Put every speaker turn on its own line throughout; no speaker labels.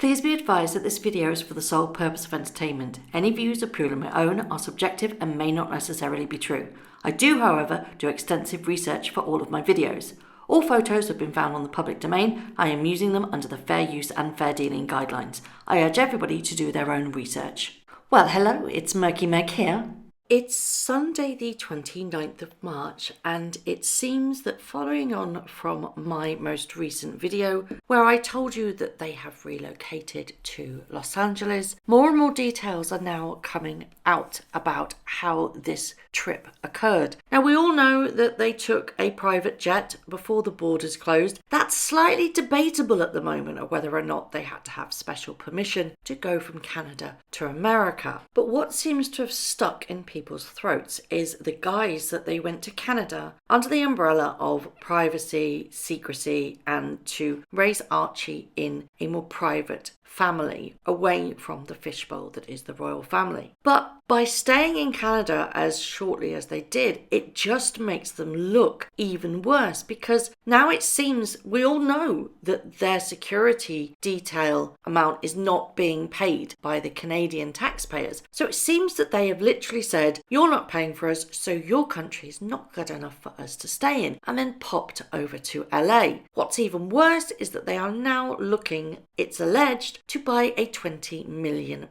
Please be advised that this video is for the sole purpose of entertainment. Any views are purely my own, are subjective and may not necessarily be true. I do, however, do extensive research for all of my videos. All photos have been found on the public domain. I am using them under the fair use and fair dealing guidelines. I urge everybody to do their own research. Well, hello, it's Murky Meg here. It's Sunday the 29th of March, and it seems that following on from my most recent video where I told you that they have relocated to Los Angeles, more and more details are now coming out about how this trip occurred. Now, we all know that they took a private jet before the borders closed. That's slightly debatable at the moment of whether or not they had to have special permission to go from Canada to America. But what seems to have stuck in people's throats is the guise that they went to Canada under the umbrella of privacy, secrecy, and to raise Archie in a more private family away from the fishbowl that is the royal family. But by staying in Canada as shortly as they did, it just makes them look even worse, because now it seems we all know that their security detail amount is not being paid by the Canadian taxpayers. So it seems that they have literally said, you're not paying for us, so your country is not good enough for us to stay in, and then popped over to LA. What's even worse is that they are now looking, it's alleged, to buy a £20 million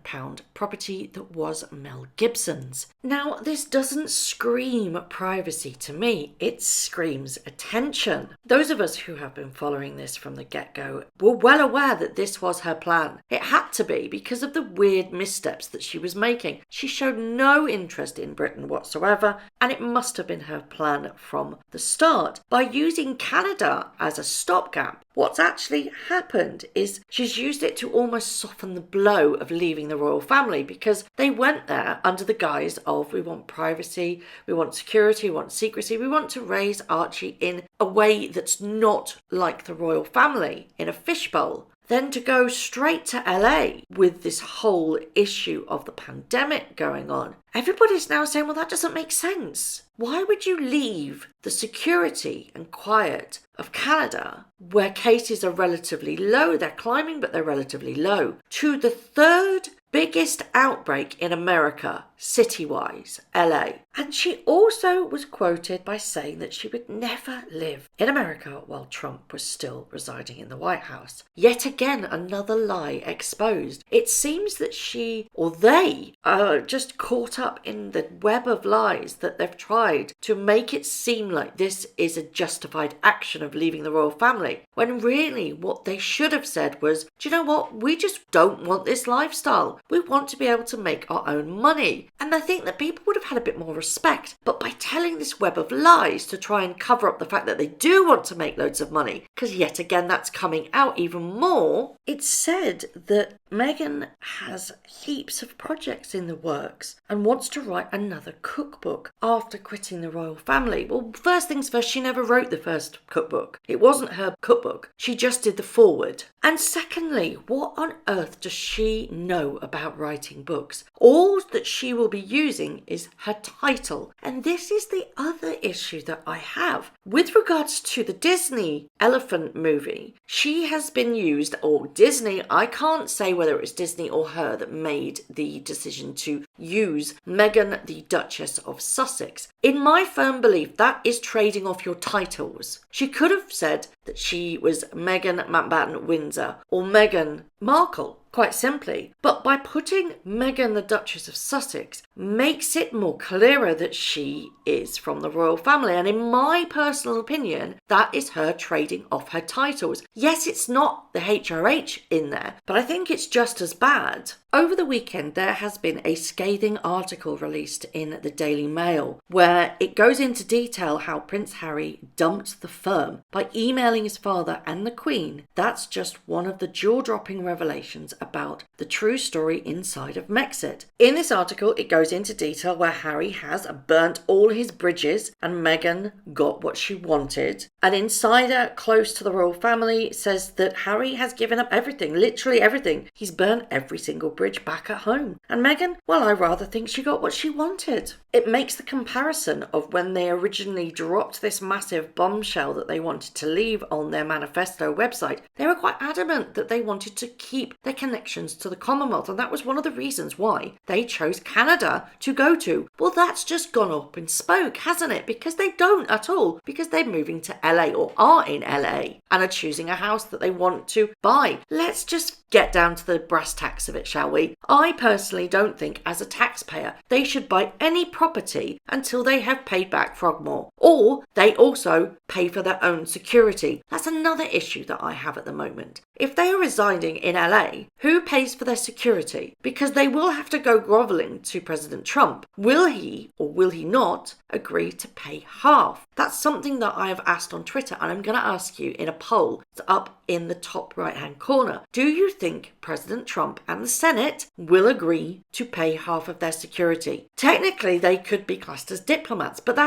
property that was Mel Gibson's. Now, this doesn't scream privacy to me, it screams attention. Those of us who have been following this from the get-go were well aware that this was her plan. It had to be because of the weird missteps that she was making. She showed no interest in Britain whatsoever, and it must have been her plan from the start. By using Canada as a stopgap, what's actually happened is she's used it to almost soften the blow of leaving the royal family, because they went there under the guise of, we want privacy, we want security, we want secrecy, we want to raise Archie in a way that's not like the royal family, in a fishbowl. Then to go straight to LA with this whole issue of the pandemic going on. Everybody's now saying, well, that doesn't make sense. Why would you leave the security and quiet of Canada, where cases are relatively low, they're climbing, but they're relatively low, to the third biggest outbreak in America, city-wise, LA. And she also was quoted by saying that she would never live in America while Trump was still residing in the White House. Yet again, another lie exposed. It seems that she, or they, are just caught up in the web of lies that they've tried to make it seem like this is a justified action of leaving the royal family, when really what they should have said was, do you know what, we just don't want this lifestyle. We want to be able to make our own money. And I think that people would have had a bit more respect. But by telling this web of lies to try and cover up the fact that they do want to make loads of money, because yet again that's coming out even more, it's said that Meghan has heaps of projects in the works and wants to write another cookbook after quitting the royal family. Well, first things first, she never wrote the first cookbook. It wasn't her cookbook. She just did the foreword. And secondly, what on earth does she know about writing books? All that she will be using is her title. And this is the other issue that I have. With regards to the Disney elephant movie, she has been used, or Disney, I can't say whether it was Disney or her that made the decision to use Meghan, the Duchess of Sussex. In my firm belief, that is trading off your titles. She could have said that she was Meghan Mountbatten Windsor or Meghan Markle, quite simply. But by putting Meghan the Duchess of Sussex makes it more clearer that she is from the royal family. And in my personal opinion, that is her trading off her titles. Yes, it's not the HRH in there, but I think it's just as bad. Over the weekend, there has been a scathing article released in the Daily Mail where it goes into detail how Prince Harry dumped the firm by emailing his father and the Queen. That's just one of the jaw-dropping revelations about the true story inside of Megxit. In this article, it goes into detail where Harry has burnt all his bridges and Meghan got what she wanted. An insider close to the royal family says that Harry has given up everything, literally everything. He's burnt every single bridge back at home. And Meghan, well, I rather think she got what she wanted. It makes the comparison of when they originally dropped this massive bombshell that they wanted to leave on their manifesto website. They were quite adamant that they wanted to keep their connections to the Commonwealth, and that was one of the reasons why they chose Canada to go to. Well, that's just gone up in smoke, hasn't it? Because they don't at all, because they're moving to LA or are in LA and are choosing a house that they want to buy. Let's just get down to the brass tacks of it, shall we? I personally don't think, as a taxpayer, they should buy any property until they have paid back Frogmore, or they also pay for their own security. That's another issue that I have at the moment. If they are residing in LA, who pays for their security? Because they will have to go grovelling to President Trump. Will he or will he not agree to pay half? That's something that I have asked on Twitter, and I'm going to ask you in a poll. It's up in the top right hand corner. Do you think President Trump and the Senate will agree to pay half of their security? Technically, they could be classed as diplomats, but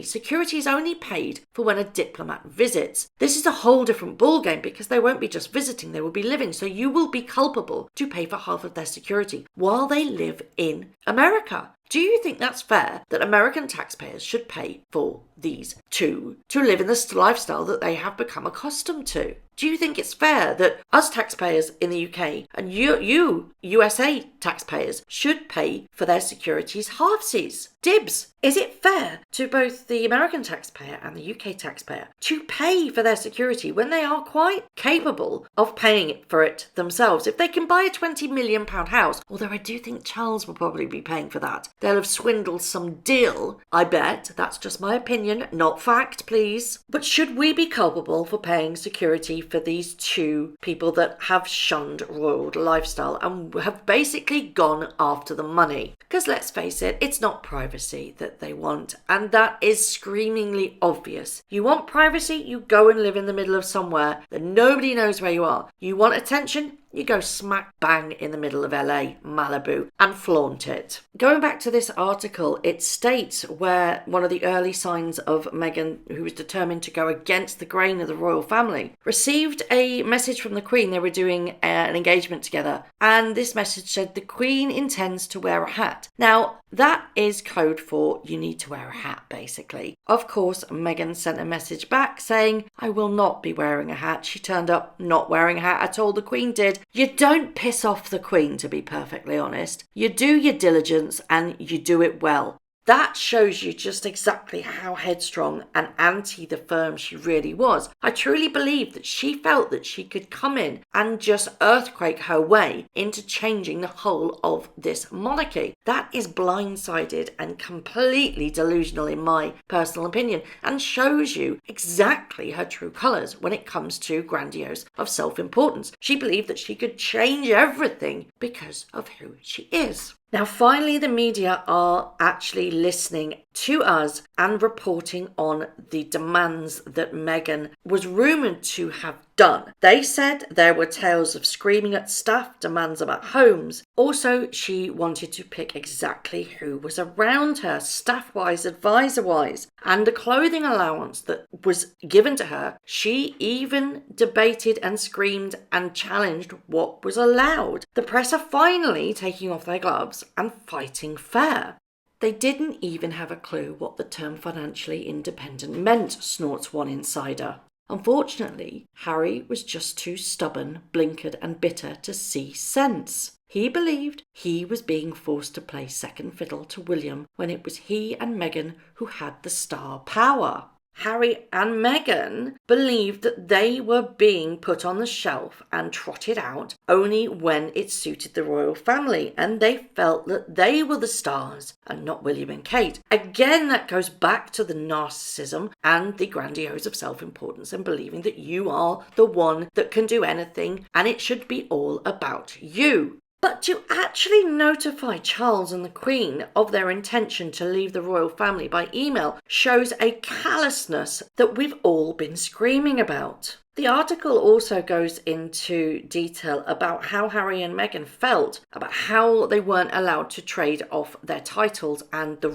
security is only paid for when a diplomat visits. This is a whole different ballgame because they won't be just visiting, they will be living. So you will be culpable to pay for half of their security while they live in America. Do you think that's fair that American taxpayers should pay for these two to live in the lifestyle that they have become accustomed to? Do you think it's fair that us taxpayers in the UK and you USA taxpayers should pay for their securities halfsies? Dibs. Is it fair to both the American taxpayer and the UK taxpayer to pay for their security when they are quite capable of paying for it themselves? If they can buy a £20 million house, although I do think Charles will probably be paying for that, they'll have swindled some deal, I bet. That's just my opinion, not fact, please. But should we be culpable for paying security for these two people that have shunned royal lifestyle and have basically gone after the money? Because let's face it, it's not privacy that they want, and that is screamingly obvious. You want privacy, you go and live in the middle of somewhere that nobody knows where you are. You want attention, you go smack bang in the middle of LA, Malibu, and flaunt it. Going back to this article, it states where one of the early signs of Meghan, who was determined to go against the grain of the royal family, received a message from the Queen. They were doing an engagement together, and this message said the Queen intends to wear a hat. Now, that is code for you need to wear a hat, basically. Of course, Meghan sent a message back saying, I will not be wearing a hat. She turned up not wearing a hat at all. The Queen did. You don't piss off the Queen, to be perfectly honest. You do your diligence and you do it well. That shows you just exactly how headstrong and anti the firm she really was. I truly believe that she felt that she could come in and just earthquake her way into changing the whole of this monarchy. That is blindsided and completely delusional in my personal opinion, and shows you exactly her true colours when it comes to grandiose of self-importance. She believed that she could change everything because of who she is. Now, finally, the media are actually listening to us and reporting on the demands that Meghan was rumoured to have done. They said there were tales of screaming at staff, demands about homes. Also, she wanted to pick exactly who was around her, staff-wise, advisor-wise, and the clothing allowance that was given to her. She even debated and screamed and challenged what was allowed. The press are finally taking off their gloves and fighting fair. They didn't even have a clue what the term financially independent meant, snorts one insider. Unfortunately, Harry was just too stubborn, blinkered and bitter to see sense. He believed he was being forced to play second fiddle to William when it was he and Meghan who had the star power. Harry and Meghan believed that they were being put on the shelf and trotted out only when it suited the royal family, and they felt that they were the stars and not William and Kate. Again, that goes back to the narcissism and the grandiose of self-importance and believing that you are the one that can do anything and it should be all about you. But to actually notify Charles and the Queen of their intention to leave the royal family by email shows a callousness that we've all been screaming about. The article also goes into detail about how Harry and Meghan felt about how they weren't allowed to trade off their titles and the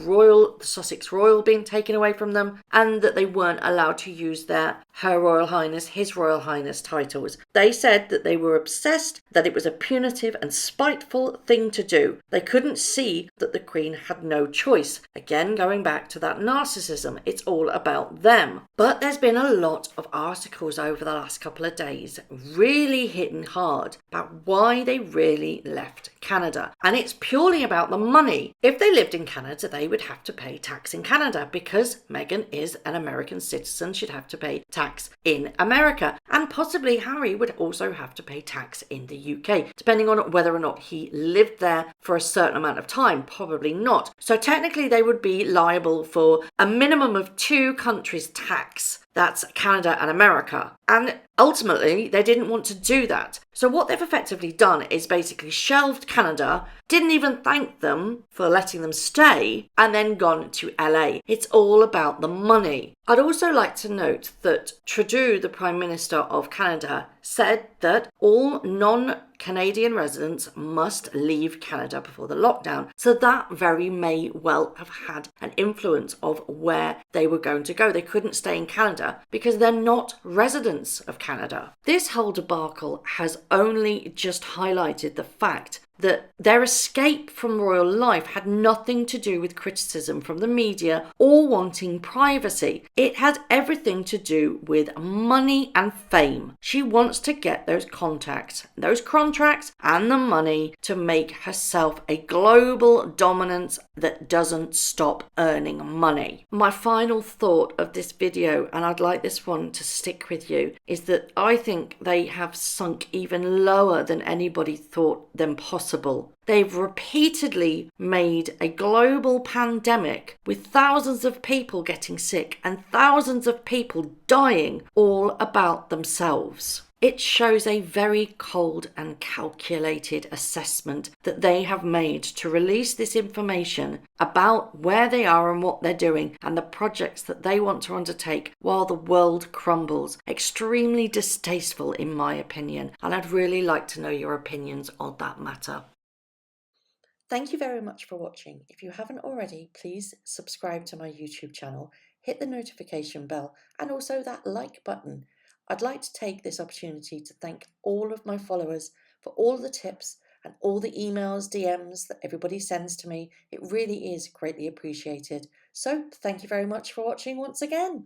Sussex Royal being taken away from them, and that they weren't allowed to use their Her Royal Highness, His Royal Highness titles. They said that they were obsessed, that it was a punitive and spiteful thing to do. They couldn't see that the Queen had no choice. Again, going back to that narcissism, it's all about them. But there's been a lot of articles over the last couple of days really hitting hard about why they really left Canada. And it's purely about the money. If they lived in Canada, they would have to pay tax in Canada because Meghan is an American citizen, she'd have to pay tax in America. And possibly Harry would also have to pay tax in the UK, depending on whether or not he lived there for a certain amount of time. Probably not. So technically they would be liable for a minimum of 2 countries' tax. That's Canada and America. And ultimately, they didn't want to do that. So what they've effectively done is basically shelved Canada, didn't even thank them for letting them stay, and then gone to LA. It's all about the money. I'd also like to note that Trudeau, the Prime Minister of Canada, said that all non-Canadian residents must leave Canada before the lockdown. So that very may well have had an influence of where they were going to go. They couldn't stay in Canada because they're not residents of Canada. This whole debacle has only just highlighted the fact that their escape from royal life had nothing to do with criticism from the media or wanting privacy. It had everything to do with money and fame. She wants to get those contacts, those contracts, and the money to make herself a global dominance that doesn't stop earning money. My final thought of this video, and I'd like this one to stick with you, is that I think they have sunk even lower than anybody thought them possible. They've repeatedly made a global pandemic with thousands of people getting sick and thousands of people dying all about themselves. It shows a very cold and calculated assessment that they have made to release this information about where they are and what they're doing and the projects that they want to undertake while the world crumbles. Extremely distasteful in my opinion, and I'd really like to know your opinions on that matter. Thank you very much for watching. If you haven't already, please subscribe to my YouTube channel, hit the notification bell and also that like button. I'd like to take this opportunity to thank all of my followers for all the tips and all the emails, DMs that everybody sends to me. It really is greatly appreciated. So thank you very much for watching once again.